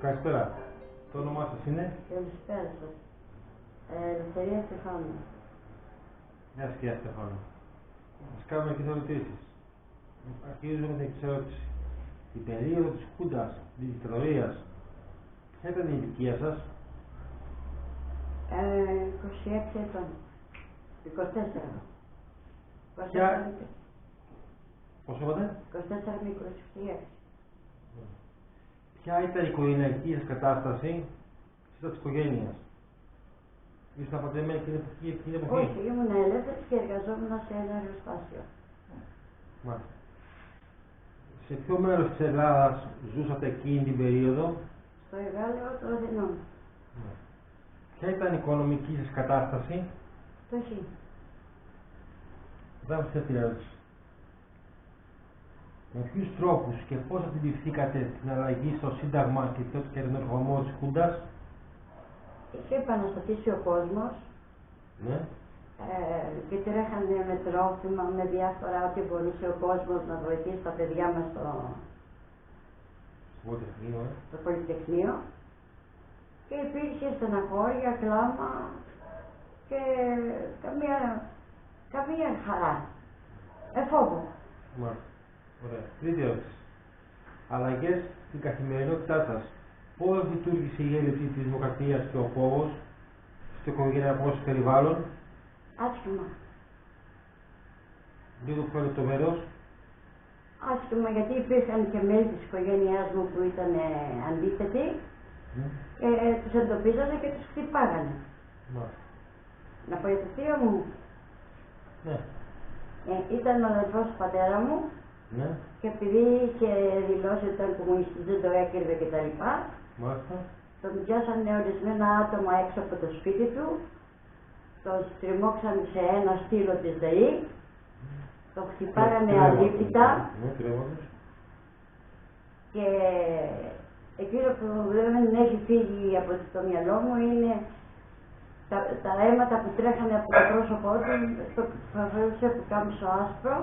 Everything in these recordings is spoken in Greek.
Καλησπέρα. Το όνομά σας είναι? Καλησπέρα σας. Ελευθερία Στεφάνου. Γεια σας κυρία Στεφάνου. Ας κάνουμε μερικές ερωτήσεις. Αρχίζουμε με την εξερώτηση. Την περίοδο της Χούντας, της δικτατορίας, ποια ήταν η ηλικία σας? 26 ετών. 24. Ποια... Πόσο είπατε? 24 με 26. Ποια ήταν η οικογενειακή σας κατάσταση της οικογένειας? Ήσασταν παντρεμένοι εκείνη την εποχή? Όχι, ήμουν ελεύθερη και εργαζόμουν σε ένα εργοστάσιο. Μάλιστα. Σε ποιο μέρος της Ελλάδας ζούσατε εκείνη την περίοδο? Στο Εγάλεο των Αθηνών. Ποια ήταν η οικονομική σας κατάσταση? Φτωχή. Δάμε σε αυτή ερώτηση. Με ποιους τρόπους και πώς αντιληφθήκατε την αλλαγή στο Σύνταγμα και τον ερχομό της Χούντας? Είχε επαναστατήσει ο κόσμος. Ναι. Και τρέχανε με τρόφιμα, με διάφορα ό,τι μπορούσε ο κόσμος να βοηθήσει τα παιδιά μας στο Πολυτεχνείο. Και υπήρχε στεναχώρια, κλάμα και καμία χαρά. Φόβο. Μάλιστα. Ωραία. Τρίτη ερώτηση. Αλλαγές στην καθημερινότητά σας. Πώς λειτουργήσε η έλλειψη της δημοκρατίας και ο φόβος στο οικογενειακό σας περιβάλλον? Άσχημα. Λίγο πιο λεπτομερώς. Άσχημα, γιατί υπήρχαν και μέλη της οικογένειάς μου που ήταν αντίθετοι. Τους εντοπίζανε και τους χτυπάγανε. Να πω για το θείο μου. Ναι. Ήταν ο αδελφός του πατέρα μου. Ναι. Και επειδή είχε δηλώσει ότι ήταν κομμουνιστής, δεν το έκρυβε κτλ. Μάλιστα. Τον πιάσανε ορισμένα άτομα έξω από το σπίτι του. Τον στριμώξαν σε ένα στήλο της ΔΕΗ. Τον χτυπάγανε αλήπητα. Και εκείνο που δεν έχει φύγει από το μυαλό μου είναι τα αίματα που τρέχανε από το πρόσωπό του, το φαβορούσε που κάμισο άσπρο.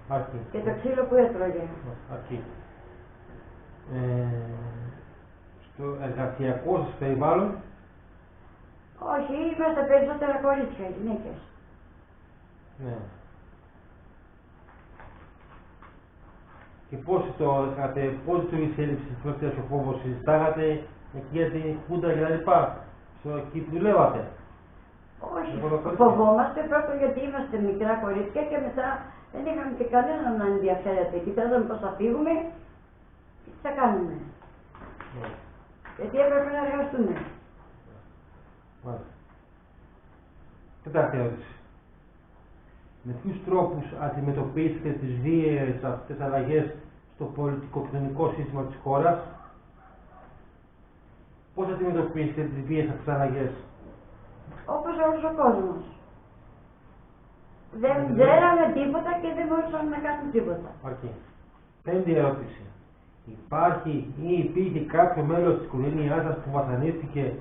Αρκεί. Και το ξύλο που έτρωγε. Αρκεί. Στο εργασιακό σας περιβάλλον? Όχι, είμαστε περισσότερα κορίτσια, γυναίκες. Ναι. Και πώς λειτουργήσε η έλλειψη της δημοκρατίας και ο φόβος? Συζητάγατε εκεί για την Χούντα και τα λοιπά, εκεί που δουλεύατε? Όχι, φοβόμαστε πρώτον γιατί είμαστε μικρά κορίτσια και μετά δεν είχαμε και κανέναν να ενδιαφέρεται. Κοιτάζαμε πώς θα φύγουμε και τι θα κάνουμε. Γιατί έπρεπε να εργαστούμε. Μάλιστα. Τετάρτη ερώτηση. Με ποιους τρόπους αντιμετωπίσετε τις βίαιες αυτές αλλαγές στο πολιτικο-κοινωνικό σύστημα της χώρας? Πώς αντιμετωπίσετε τις βίαιες αυτές αλλαγές? Όπως όλος ο κόσμος. Δεν ξέραμε τίποτα και δεν μπορούσαμε να κάνουμε τίποτα. Αρκεί. Πέμπτη ερώτηση. Υπάρχει ή υπήρχε κάποιο μέλος της οικογένειάς σας που βασανίστηκε,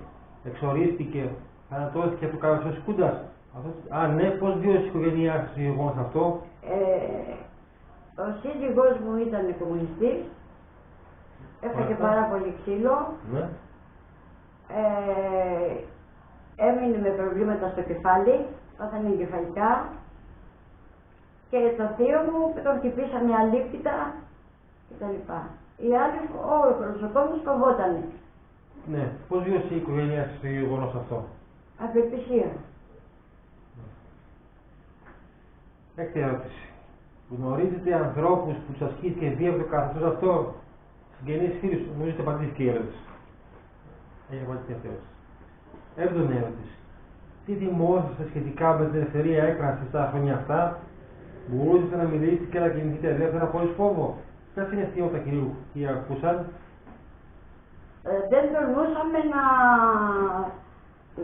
εξορίστηκε, θανατώθηκε από το καθεστώς της Χούντας? Αν ναι, πώς βίωσε η οικογένειά σας το γεγονός αυτό? Ο σύζυγός μου ήταν κομμουνιστής. Έφαγε πάρα πολύ ξύλο. Ναι. Έμεινε με προβλήματα στο κεφάλι, πάθανε εγκεφαλικά. Και το θείο μου τον χτυπήσανε αλήπητα κτλ. Οι άλλοι, ο κόσμος φοβότανε. Ναι. Πώς βίωσε η οικογένειά σας το γεγονός αυτό? Απελπισία. Έκτη ερώτηση. Γνωρίζετε ανθρώπους που σας ασκήθηκε βία από το καθεστώς αυτό? Συγγενείς φίλους, νομίζω ότι απαντήθηκε η ερώτηση. Έχει απαντηθεί αυτή η ερώτηση. Έβδομη ερώτηση. Τι θυμόσαστε σχετικά με την ελευθερία έκφρασης στα χρόνια αυτά? Μπορούσατε να μιλήσετε και να κινηθείτε ελεύθερα χωρίς φόβο? Ποια συναισθήματα κύριε ακούσαν? Δεν τολμούσαμε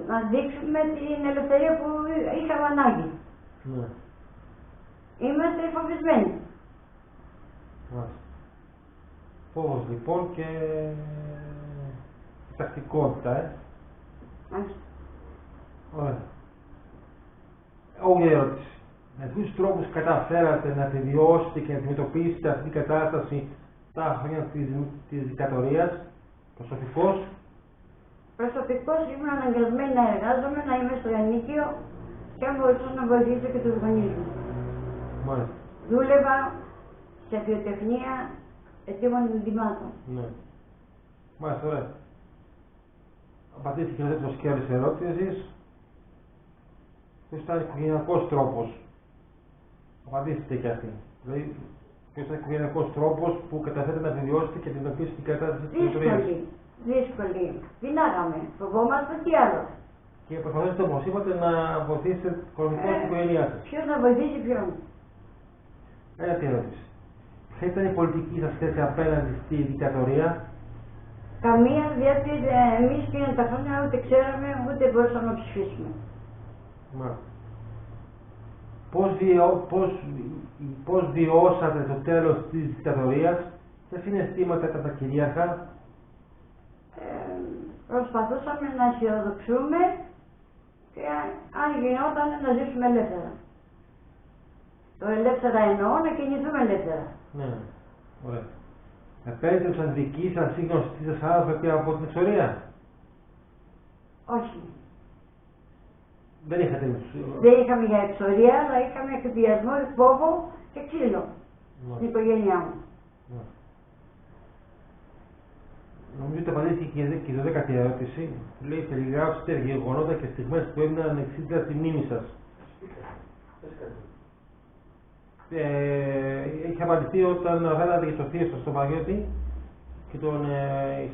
να δείξουμε την ελευθερία που είχαμε ανάγκη. Ναι. Είμαστε φοβισμένοι. Μάλιστα. Φόβος λοιπόν και τακτικότητα, Ωραία. Όγδοη ερώτηση. Με ποιους τρόπους καταφέρατε να επιβιώσετε και να αντιμετωπίσετε αυτή την κατάσταση τα χρόνια της δικτατορίας? Προσωπικός. Προσωπικός ήμουν αναγκασμένη να εργάζομαι, να είμαι στο ενίκιο και αν μπορούσα να βοηθήσω και τους γονείς μου. Μάλιστα. Δούλευα σε βιοτεχνία ετοίμων ενδυμάτων. Ναι. Μάλιστα, ωραία. Απαντήθηκε το σκέλος της ερώτησης. Ποιος ήταν ο οικογενειακός τρόπος. Απαντήστε και αυτή. Δηλαδή, ποιος ήταν ο οικογενειακός τρόπος που καταφέρετε να επιβιώσετε και την οποία την κατάσταση της ιστορίας. Δύσκολη. Πεινάγαμε. Φοβόμαστε τι άλλο. Και προσπαθήσατε, όπως είπατε, να βοηθήσετε οικονομικά την οικογένειά σας. Ποιος να βοηθήσει ποιον. Ένα τι ερώτηση. Ποια ήταν η πολιτική σας θέση απέναντι στη δικτατορία. Καμία, διότι εμείς πήγαν τα χρόνια ούτε ξέραμε ούτε μπορούσαμε να ψηφίσουμε. Μάλιστα. Πώς βιώσατε το τέλος της δικτατορίας, ποια συναισθήματα ήταν τα κυρίαρχα. Προσπαθούσαμε να αισιοδοξούμε και αν γινόταν να ζήσουμε ελεύθερα. Το ελεύθερα εννοώ να κινηθούμε ελεύθερα. Ναι, ωραία. Επέτρεψαν δικοί σας ή γνωστοί σας άνθρωποι από την εξορία. Όχι. Δεν είχατε. Δεν είχαμε για εξορία, αλλά είχαμε εκβιασμό, φόβο και ξύλο στην οικογένειά μου. Νομίζω ότι απαντήθηκε και η 12η ερώτηση που λέει περιγράψτε γεγονότα και στιγμές που έμειναν ανεξίτηλα στη μνήμη σας. Είχε απαντηθεί όταν αναφέρατε και το θείο σας στον Παναγιώτη και τον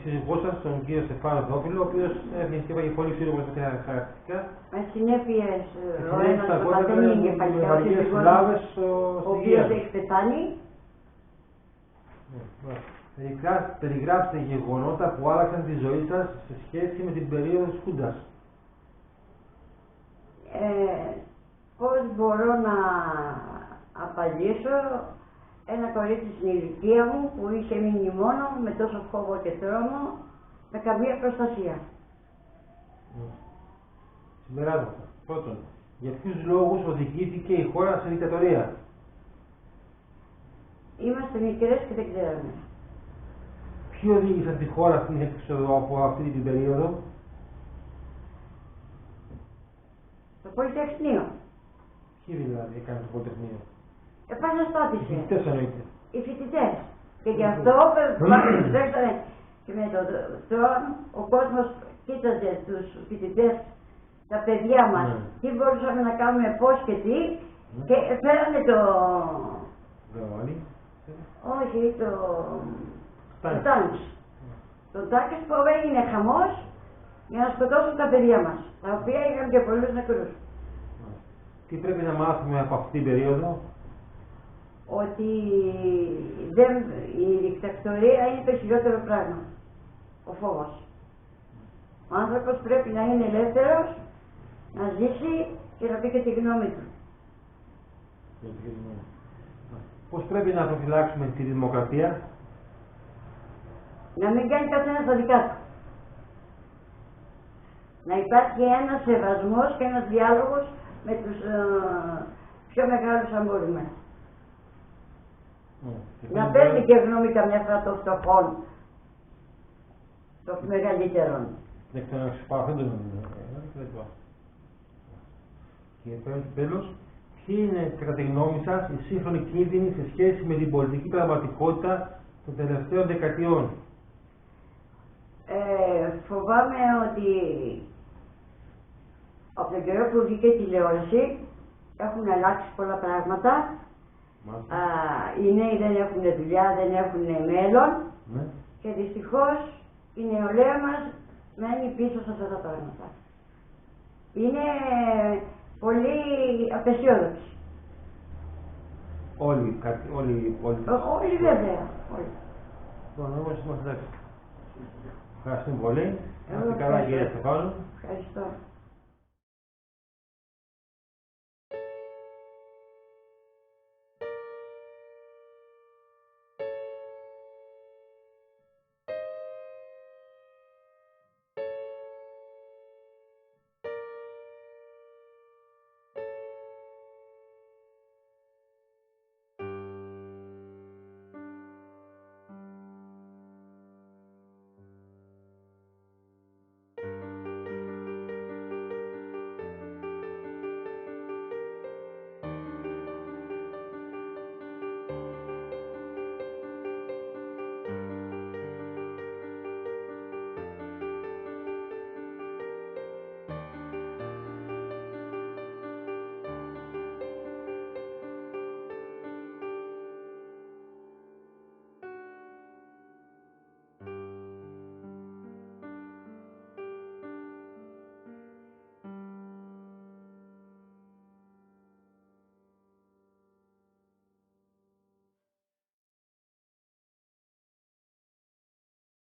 σύζυγό σας, τον κύριο Στεφάνο Δόπουλο, ο οποίος έφυγε πολύ σύντομα στα χαρακτηριστικά. Με συνέπειες ο ένας το παθαίνει εγκεφαλικά, ο σύζυγός ο οποίος έχει πεθάνει. Περιγράψτε γεγονότα που άλλαξαν τη ζωή σας σε σχέση με την περίοδο της Χούντας. Πώς μπορώ να απαντήσω. Ένα κορίτσι στην ηλικία μου που είχε μείνει μόνο με τόσο φόβο και τρόμο, με καμία προστασία. Συμπεράσματα. Πρώτον, για ποιους λόγους οδηγήθηκε η χώρα σε δικτατορία. Είμαστε μικρές και δεν ξέραμε. Ποιοι οδήγησαν τη χώρα στην έξοδο από αυτή την περίοδο. Το Πολυτεχνείο. Ποιοι δηλαδή έκανε το Πολυτεχνείο. Επαναστάτησε. Οι φοιτητές εννοείται. Οι φοιτητές. Και γι' αυτό και με το τρόμο ο κόσμος κοίταζε τους φοιτητές, τα παιδιά μας, τι μπορούσαμε να κάνουμε, πώς και τι, και φέρανε το... Όχι, το... Τάγκς. Το Τάγκς που έγινε χαμός για να σκοτώσουν τα παιδιά μας, τα οποία είχαν και πολλούς νεκρούς. Τι πρέπει να μάθουμε από αυτή την περίοδο. Ότι η δικτατορία είναι το χειρότερο πράγμα. Ο φόβος. Ο άνθρωπος πρέπει να είναι ελεύθερος, να ζήσει και να πει και τη γνώμη του. Πώς πρέπει να προφυλάξουμε τη δημοκρατία. Να μην κάνει καθένας τα δικά του. Να υπάρχει ένας σεβασμός και ένας διάλογος με τους πιο μεγάλους αν μπορούμε. Να παίρνει και γνώμη καμιά φορά των φτωχών, των μεγαλύτερων. Δεν ξέρω να ξεπαραθέντω. Και τέλος, ποιοι είναι κατά τη γνώμη σας οι σύγχρονοι κίνδυνοι σε σχέση με την πολιτική πραγματικότητα των τελευταίων δεκαετιών. Φοβάμαι ότι από τον καιρό που βγήκε η τηλεόραση έχουν αλλάξει πολλά πράγματα. Οι νέοι δεν έχουν δουλειά, δεν έχουν μέλλον και δυστυχώς η νεολαία μας μένει πίσω σε αυτά τα πράγματα. Είναι πολύ απεσιόδοξοι. Όλοι οι πολίτες. Όλοι βέβαια. Όμως είμαστε εντάξει. Ευχαριστούμε πολύ. Να είστε καλά κύριε Στεφάνου. Ευχαριστώ.